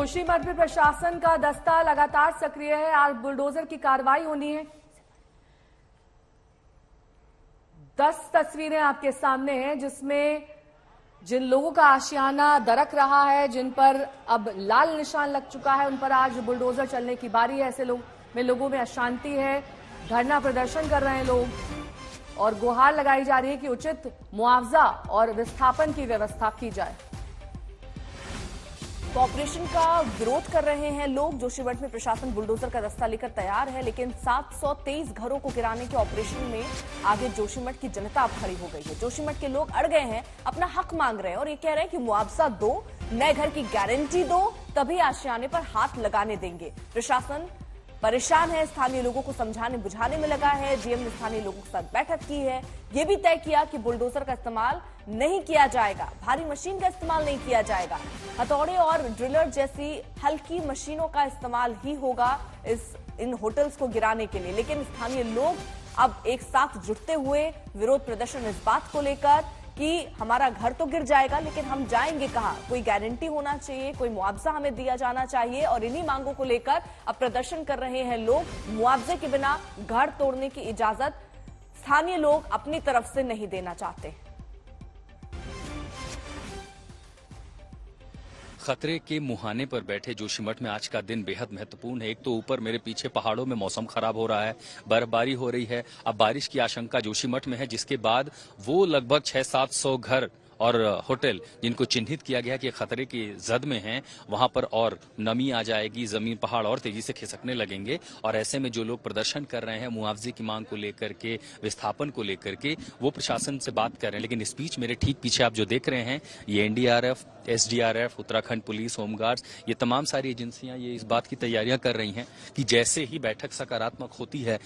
जोशीमठ में प्रशासन का दस्ता लगातार सक्रिय है। आज बुलडोजर की कार्रवाई होनी है। 10 तस्वीरें आपके सामने हैं जिसमें जिन लोगों का आशियाना दरक रहा है, जिन पर अब लाल निशान लग चुका है, उन पर आज बुलडोजर चलने की बारी है। ऐसे लोगों में अशांति है, धरना प्रदर्शन कर रहे हैं लोग और गुहार लगाई जा रही है कि उचित मुआवजा और विस्थापन की व्यवस्था की जाए। ऑपरेशन का विरोध कर रहे हैं लोग। जोशीमठ में प्रशासन बुलडोजर का दस्ता लेकर तैयार है, लेकिन 723 घरों को गिराने के ऑपरेशन में आगे जोशीमठ की जनता अब खड़ी हो गई है। जोशीमठ के लोग अड़ गए हैं, अपना हक मांग रहे हैं और ये कह रहे हैं कि मुआवजा दो, नए घर की गारंटी दो, तभी आशियाने पर हाथ लगाने देंगे। प्रशासन परेशान है, स्थानीय लोगों को समझाने बुझाने में लगा है। डीएम ने स्थानीय लोगों के साथ बैठक की है, यह भी तय किया कि बुलडोजर का इस्तेमाल नहीं किया जाएगा, भारी मशीन का इस्तेमाल नहीं किया जाएगा, हथौड़े और ड्रिलर जैसी हल्की मशीनों का इस्तेमाल ही होगा इन होटल्स को गिराने के लिए। लेकिन स्थानीय लोग अब एक साथ जुटते हुए विरोध प्रदर्शन इस बात को लेकर कि हमारा घर तो गिर जाएगा, लेकिन हम जाएंगे कहां, कोई गारंटी होना चाहिए, कोई मुआवजा हमें दिया जाना चाहिए। और इन्हीं मांगों को लेकर अब प्रदर्शन कर रहे हैं लोग। मुआवजे के बिना घर तोड़ने की इजाजत स्थानीय लोग अपनी तरफ से नहीं देना चाहते। खतरे के मुहाने पर बैठे जोशीमठ में आज का दिन बेहद महत्वपूर्ण है। एक तो ऊपर मेरे पीछे पहाड़ों में मौसम खराब हो रहा है, बर्फबारी हो रही है, अब बारिश की आशंका जोशीमठ में है, जिसके बाद वो लगभग 600-700 घर और होटल जिनको चिन्हित किया गया कि खतरे की जद में हैं, वहां पर और नमी आ जाएगी, जमीन पहाड़ और तेजी से खिसकने लगेंगे। और ऐसे में जो लोग प्रदर्शन कर रहे हैं मुआवजे की मांग को लेकर के, विस्थापन को लेकर के, वो प्रशासन से बात कर रहे हैं। लेकिन इस बीच मेरे ठीक पीछे आप जो देख रहे हैं, ये NDRF, SDRF, Uttarakhand police, home guards, ये तमाम सारी एजेंसियां ये इस बात की तैयारियां कर रही हैं कि जैसे ही बैठक सकारात्मक होती है,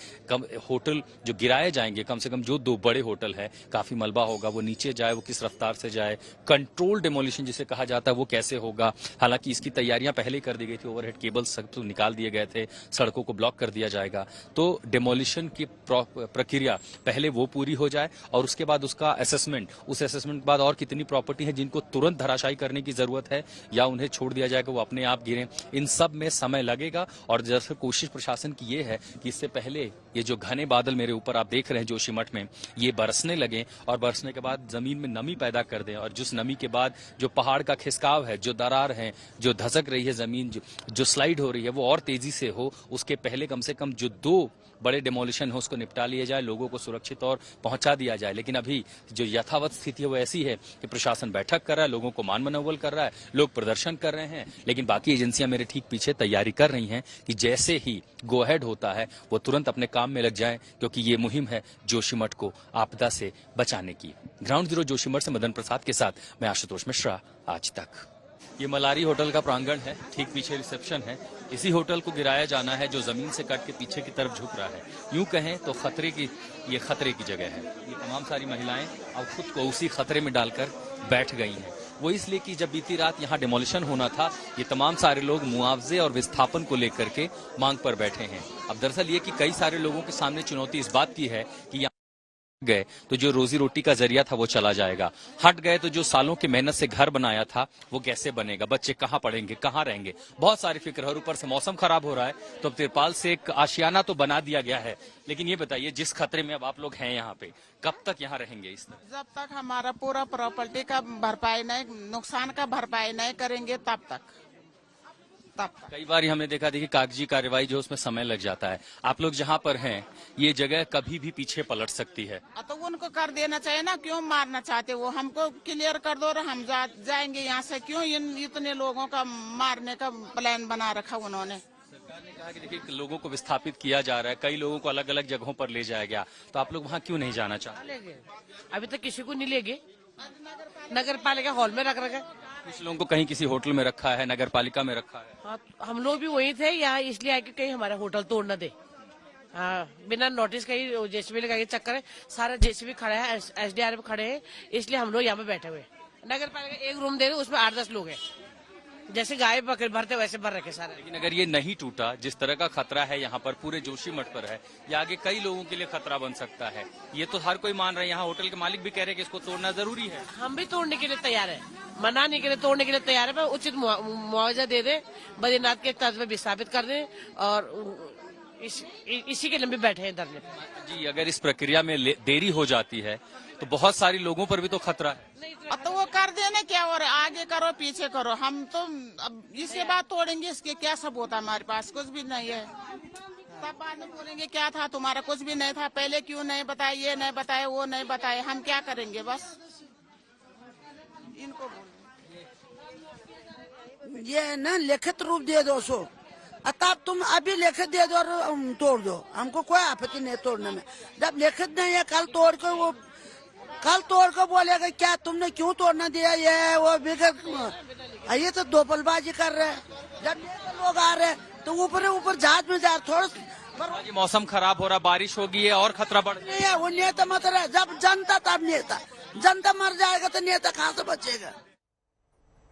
होटल जो गिराए जाएंगे, कम से कम जो 2 बड़े होटल है, काफी मलबा होगा, वो नीचे जाए, वो किस रफ्तार से जाए, कंट्रोल डेमोलिशन जिसे कहा जाता है वो कैसे होगा। हालांकि इसकी तैयारियां पहले कर दी गई थी, ओवरहेड केबल्स सब तो निकाल दिए गए थे, सड़कों को ब्लॉक कर दिया जाएगा। तो डेमोलिशन की प्रक्रिया पहले वो पूरी हो जाए और उसके बाद उसका असेसमेंट, उस असेसमेंट के बाद और कितनी प्रॉपर्टी है जिनको तुरंत धराशायी करने की जरूरत है या उन्हें छोड़ दिया जाएगा, वो अपने आप गिरे, इन सब में समय लगेगा। और जैसे कोशिश प्रशासन की ये है कि इससे पहले ये जो घने बादल मेरे ऊपर आप देख रहे हैं जोशीमठ में, ये बरसने लगे और बरसने के बाद जमीन में नमी पैदा कर दें और जिस नमी के बाद जो पहाड़ का खिसकाव है, जो दरार है, जो धसक रही है जमीन, जो स्लाइड हो रही है, वो और तेजी से हो, उसके पहले कम से कम जो 2 बड़े डेमोलिशन हो उसको निपटा लिया जाए, लोगों को सुरक्षित और पहुंचा दिया जाए। लेकिन अभी जो यथावत स्थिति है वो ऐसी है कि प्रशासन बैठक कर रहा है, लोगों को मान मनोबल कर रहा है, लोग प्रदर्शन कर रहे हैं, लेकिन बाकी एजेंसियां मेरे ठीक पीछे तैयारी कर रही हैं कि जैसे ही गो अहेड होता है वो तुरंत अपने काम में लग जाएं, क्योंकि ये मुहिम है जोशीमठ को आपदा से बचाने की। ग्राउंड जीरो जोशीमठ से मदन प्रसाद के साथ मैं आशुतोष मिश्रा, आज तक। ये मलारी होटल का प्रांगण है, ठीक पीछे रिसेप्शन है। इसी होटल को गिराया जाना है जो जमीन से कट के पीछे की तरफ झुक रहा है। यूं कहें तो खतरे की जगह है। ये तमाम सारी महिलाएं अब खुद को उसी खतरे में डालकर बैठ गई हैं। वो इसलिए कि जब बीती रात यहाँ डिमोलिशन होना था, ये तमाम सारे लोग मुआवजे और विस्थापन को लेकर के मांग पर बैठे हैं। अब दरअसल ये कि कई सारे लोगों के सामने चुनौती इस बात की है कि गए तो जो रोजी रोटी का जरिया था वो चला जाएगा, हट गए तो जो सालों की मेहनत से घर बनाया था वो कैसे बनेगा, बच्चे कहाँ पढ़ेंगे, कहाँ रहेंगे, बहुत सारी फिक्र है। और ऊपर से मौसम खराब हो रहा है, तो अब तिरपाल से एक आशियाना तो बना दिया गया है। लेकिन ये बताइए, जिस खतरे में अब आप लोग हैं यहाँ पे, कब तक यहाँ रहेंगे इस तरह? जब तक हमारा पूरा प्रॉपर्टी का भरपाई नहीं, नुकसान का भरपाई नहीं करेंगे तब तक। कई बार हमने देखा देखिए कागजी कार्रवाई जो उसमें समय लग जाता है। आप लोग जहाँ पर हैं, ये जगह कभी भी पीछे पलट सकती है। तो उनको कर देना चाहिए ना, क्यों मारना चाहते वो? हमको क्लियर कर दो और हम जाएंगे यहाँ से। क्यों इतने लोगों का मारने का प्लान बना रखा उन्होंने? सरकार ने कहा कि देखिए लोगों को विस्थापित किया जा रहा है, कई लोगों को अलग अलग जगहों पर ले जाया गया, तो आप लोग वहाँ क्यों नहीं जाना चाहते? अभी तक किसी को नहीं ले गए, नगर पालिका हॉल में रख रखा है। कुछ लोगों को कहीं किसी होटल में रखा है, नगर पालिका में रखा है। हाँ, हम लोग भी वही थे यहाँ, इसलिए आए कि कहीं हमारा होटल तोड़ न दे। हाँ, बिना नोटिस का ही जेसीबी लगा के चक्कर है, सारा जेसीबी खड़ा है, एसडीआरएफ खड़े हैं, इसलिए हम लोग यहाँ पे बैठे हुए। नगर पालिका एक रूम दे रहे, उसमें 8-10 लोग हैं। जैसे गाय बकरी भरते वैसे भर रखे सारे। लेकिन अगर ये नहीं टूटा, जिस तरह का खतरा है यहाँ पर पूरे जोशीमठ पर है, ये आगे कई लोगों के लिए खतरा बन सकता है। ये तो हर कोई मान रहा है, यहाँ होटल के मालिक भी कह रहे हैं कि इसको तोड़ना जरूरी है। हम भी तोड़ने के लिए तैयार है, मनाने के लिए, तोड़ने के लिए तैयार है, पर उचित मुआवजा दे दे, बद्रीनाथ के तर्ज पे विस्थापित कर दे और इसी के लंबे बैठे हैं धरने पे। जी, अगर इस प्रक्रिया में देरी हो जाती है तो बहुत सारी लोगों पर भी तो खतरा है। अब तो वो कर देने क्या, और आगे करो पीछे करो, हम तो अब इसके बाद तोड़ेंगे, इसके क्या सबूत है हमारे पास? कुछ भी नहीं है। तब बाद में बोलेंगे क्या था तुम्हारा, कुछ भी नहीं था, पहले क्यों नहीं बताया, ये नहीं बताया, वो नहीं बताया, हम क्या करेंगे? बस इनको ये ना लिखित रूप दे दो सो, तब तुम अभी लिखित दे दो और तोड़ दो, हमको कोई आपत्ति नहीं तोड़ने में। जब लिखित नहीं है, कल तोड़ कर वो कल तोड़ कर बोलेगा क्या तुमने क्यों तोड़ना दिया, ये वो बिगड़, ये तो दोपलबाजी कर रहे हैं। जब ये लोग आ रहे तो ऊपर ऊपर जहाज में जा थोड़ा जी, मौसम खराब हो रहा, बारिश होगी है और खतरा बढ़ नहीं है। वो नेता मत रहा, जब जनता तब नेता, जनता मर जाएगा तो नेता कहाँ से बचेगा?